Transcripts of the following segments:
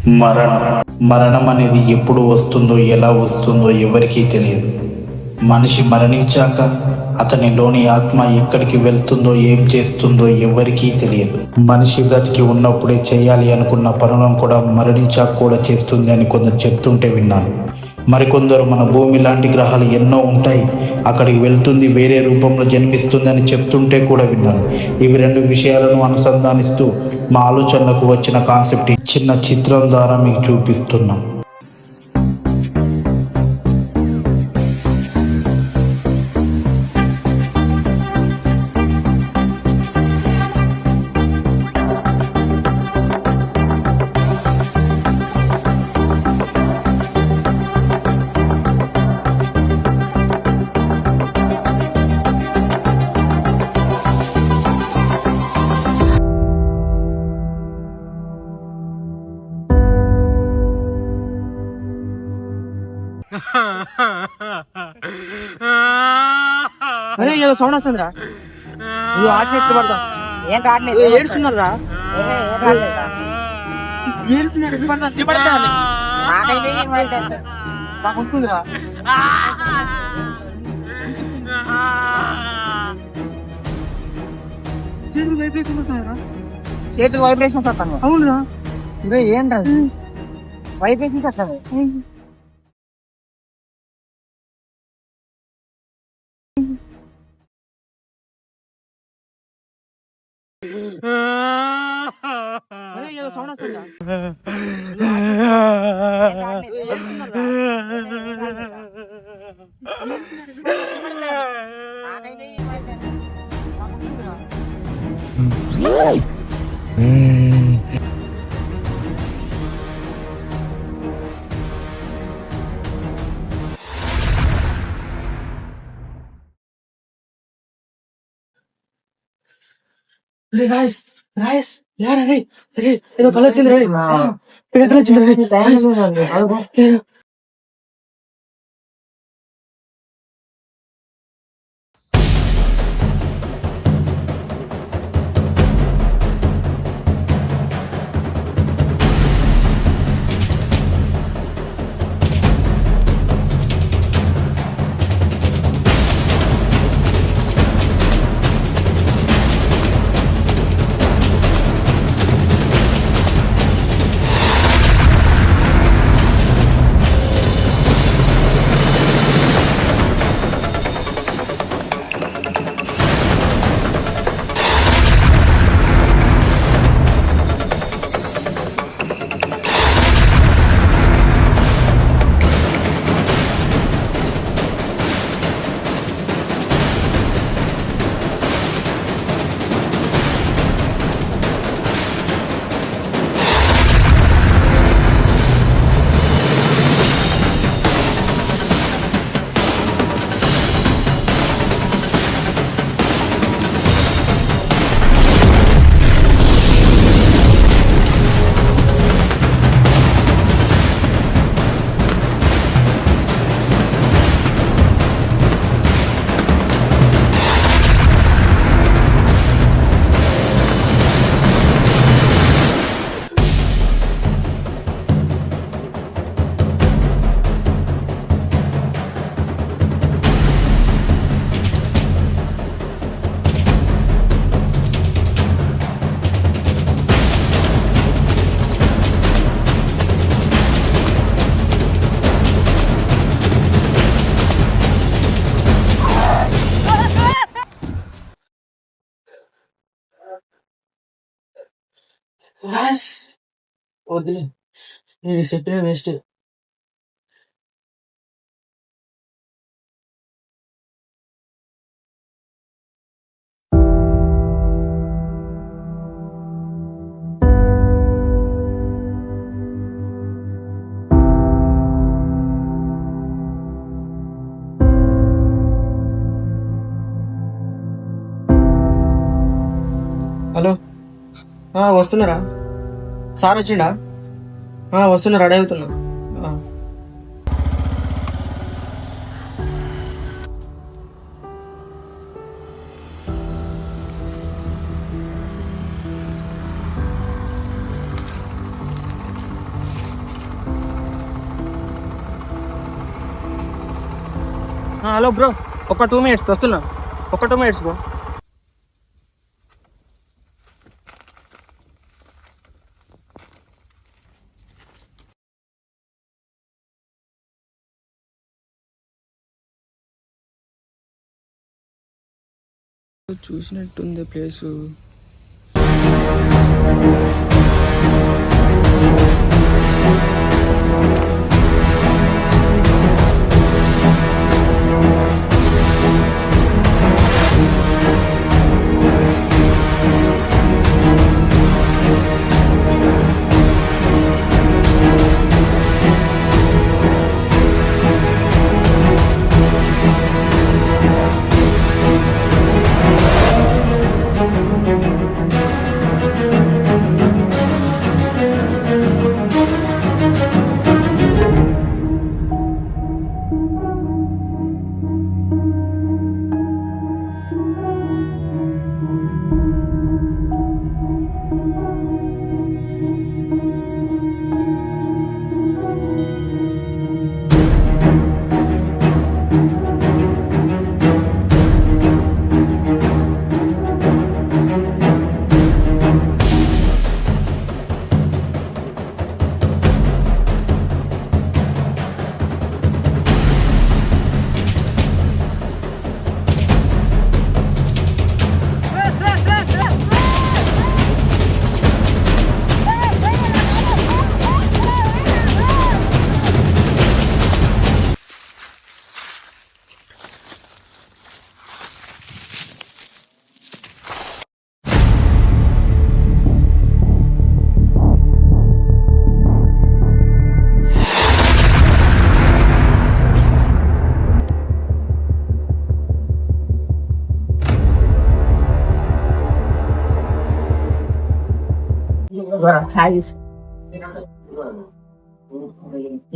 మరణం మరణం అనేది ఎప్పుడు వస్తుందో ఎలా వస్తుందో ఎవరికీ తెలియదు. మనిషి మరణించాక అతనిలోని ఆత్మ ఎక్కడికి వెళ్తుందో ఏం చేస్తుందో ఎవరికీ తెలియదు. మనిషి బ్రతికి ఉన్నప్పుడే చేయాలి అనుకున్న పనులను కూడా మరణించాక కూడా చేస్తుంది అని కొందరు చెప్తుంటే విన్నాను. మరికొందరు మన భూమి లాంటి గ్రహాలు ఎన్నో ఉంటాయి, అక్కడికి వెళ్తుంది, వేరే రూపంలో జన్మిస్తుంది అని చెప్తుంటే కూడా విన్నాను. ఇవి రెండు విషయాలను అనుసంధానిస్తూ మా ఆలోచనలకు వచ్చిన కాన్సెప్ట్ చిన్న చిత్రం ద్వారా మీకు చూపిస్తున్నాం. అరే ఏదో సౌండ్ వస్తుందిరా, నువ్వు ఆశ పడతా. ఏం రావట్లేదు, ఏడుస్తున్నారా? ఏడుస్తున్నారు పడతా నాకైతే ఏం రావట్లేదు. మాకు ఉంటుందిరా. చేతులు వైబ్రేషన్ వస్తున్నారా? చేతులు వైబ్రేషన్స్ వస్తాను. అవునురా. ఇవే ఏం రాదు, వైబ్రేషన్ వస్తాను. అరే ఏదో సౌండ్ వస్తుందిరా. రాయిస్ రాయిస్ యారా రే, ఏదో కళ వచ్చింది రే, కళ వచ్చింది రే. వద్దులే, నేను చెప్పిన వేస్ట్. హలో, వస్తున్నారా? సార్ వచ్చిండా? వస్తున్నా, రెడీ అవుతున్నా. హలో బ్రో, ఒక 2 minutes వస్తున్నా. ఒక 2 minutes బ్రో. చూసినట్టుంది ప్లేసు.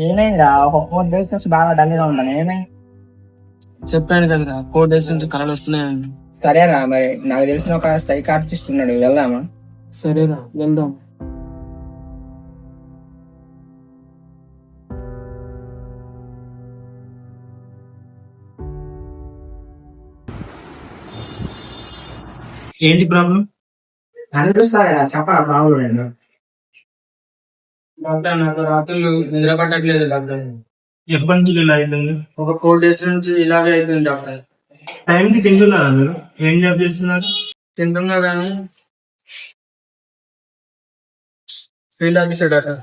ఏమైందిరా? ఒక 4 days నుంచి బాగా డల్గా ఉన్నాను. ఏమైంది? చెప్పాను కదరా 4 days నుంచి కళలు వస్తున్నాయని. సరేరా, మరి నాకు తెలిసిన ఒక సైకాట్రిస్ట్ ఉన్నాడు, వెళ్దామా? సరేరా వెళ్దాం. ఏంటి ప్రాబ్లం? నన్ను చూస్తారా? చెప్పరా ప్రాబ్లం నేను. డాక్టర్, నాకు రాత్రులు నిద్ర పట్టట్లేదు డాక్టర్. ఎప్పటి నుంచి ఇలా అవుతుంది? ఒక 4 days నుంచి ఇలాగే అవుతుంది డాక్టర్. టైంకి తింటున్నారా మీరు? ఏం జాబ్ చేస్తున్నారు? తింటున్నా కానీ ఫీల్డ్ ఆఫీసర్ డాక్టర్.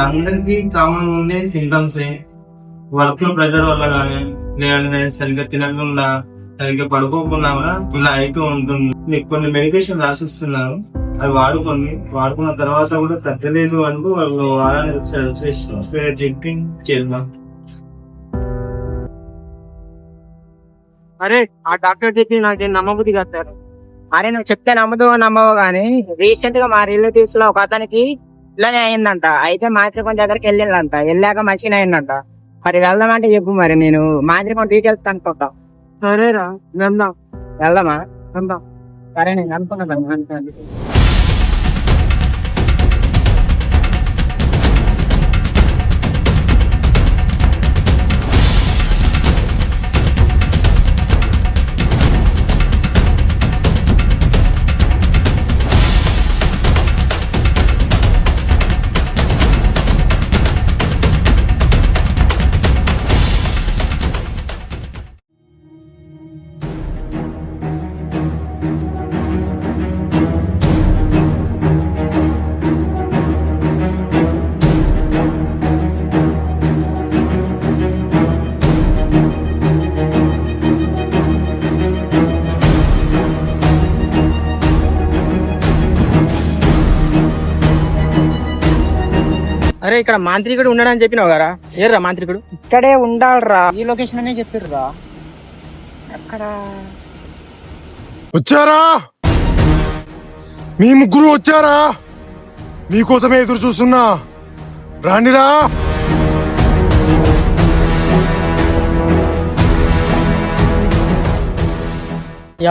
అందరికి కామన్ ఉండే సింటమ్స్ వర్క్ లో ప్రెషర్ వల్ల కానీ, లేదంటే సరిగ్గా తినకుండా సరిగ్గా పడుకోకుండా కూడా ఇలా అవుతూ ఉంటుంది. మీకు కొన్ని మెడికేషన్ రాసిస్తున్నారు, అవి వాడుకున్న తర్వాత కూడా తగ్గలేదు అంటూ వాళ్ళు వారానికి చెకింగ్ చేద్దాం. అరే, ఆ డాక్టర్ చెప్పి నాకేం నమ్మబుద్ధి కాదు సార్. అరే, నువ్వు చెప్తే నమ్మవు కానీ రీసెంట్ గా మా రిలేటివ్స్ లో ఒక అతనికి ఇలానే అయిందంట. అయితే మాతృకొండ దగ్గరికి వెళ్ళిందంట. వెళ్ళాక మంచిగా అయిందంట. మరి వెళ్దామంటే చెప్పు, మరి నేను మాతృకొండ డీటెయిల్స్ కనుక్కుంటా. సరేరా వెళ్దాం. వెళ్దామా? వెళ్దాం. సరే, నేను అనుకున్నాను. అరే, ఇక్కడ మాంత్రికుడు ఉన్నాడని చెప్పినావు కదా, ఏర్రా మాంత్రికుడు? ఇక్కడే ఉండాలరా, ఈ లొకేషన్ అనే చెప్పిర్రా. ఎక్కడ వచ్చారా? మీ ముగ్గురు వచ్చారా? మీకోసమే ఎదురు చూస్తున్నా. రాండిరా.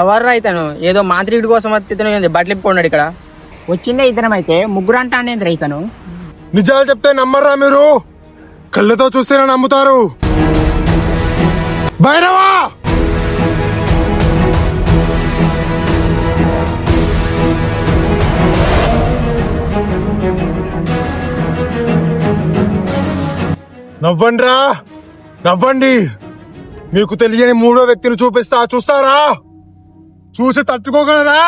ఎవర్రా ఇతను? ఏదో మాంత్రికుడి కోసం ఇతను బట్టలు ఇప్పుకున్నాడు ఇక్కడ. వచ్చిందే ఇద్దరం, అయితే ముగ్గురు అంటా అనేది రైతను. నిజాలు చెప్తే నమ్మర్రా మీరు? కళ్ళతో చూస్తేనే నమ్ముతారు. భైరవా నవ్వండ్రా, నవ్వండి. మీకు తెలియని మూడో వ్యక్తిని చూపిస్తా, చూస్తారా? చూసి తట్టుకోగలరా?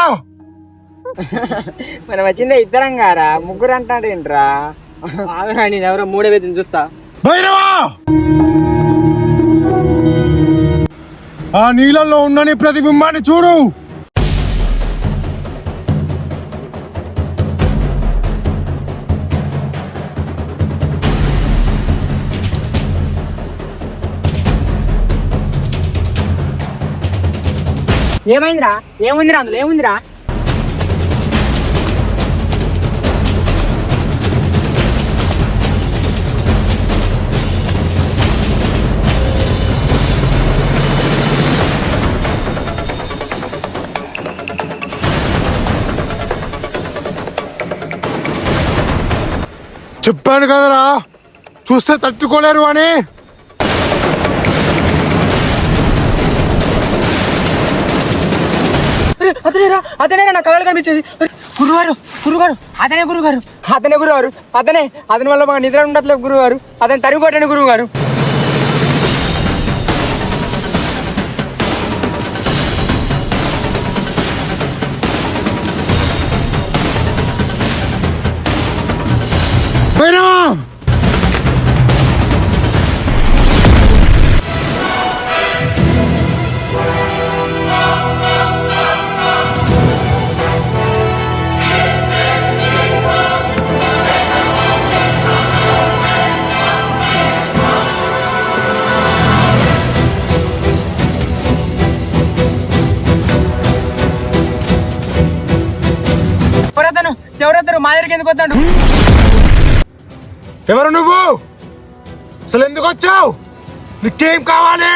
మనం వచ్చిందే ఇద్దరం గారా, ముగ్గురు అంటాడేంట్రా? ఆగరా, నేను ఎవరో మూడో వ్యక్తిని చూస్తా. భైరవా, ఆ నీళ్ళల్లో ఉన్న నీ ప్రతిబింబాన్ని చూడు. ఏమైందిరా? ఏముందిరా అందులో? ఏముందిరా? చెప్పాను కదరా, చూస్తే తట్టుకోలేరు అని. అతనేరా నా కళలు కనిపించేది. గురుగారు, గురుగారు, అతనే గురుగారు, అతనే గురుగారు, అతని వల్ల మాకు నిద్ర ఉండట్లేదు గురుగారు. అతను తరిగి కొట్టండి గురుగారు. భైరవా, ఎవరొద్దరు మా దగ్గరికి ఎందుకు వద్దాడు? ఎవరు నువ్వు? అసలు ఎందుకు వచ్చావు? నీకేం కావాలి?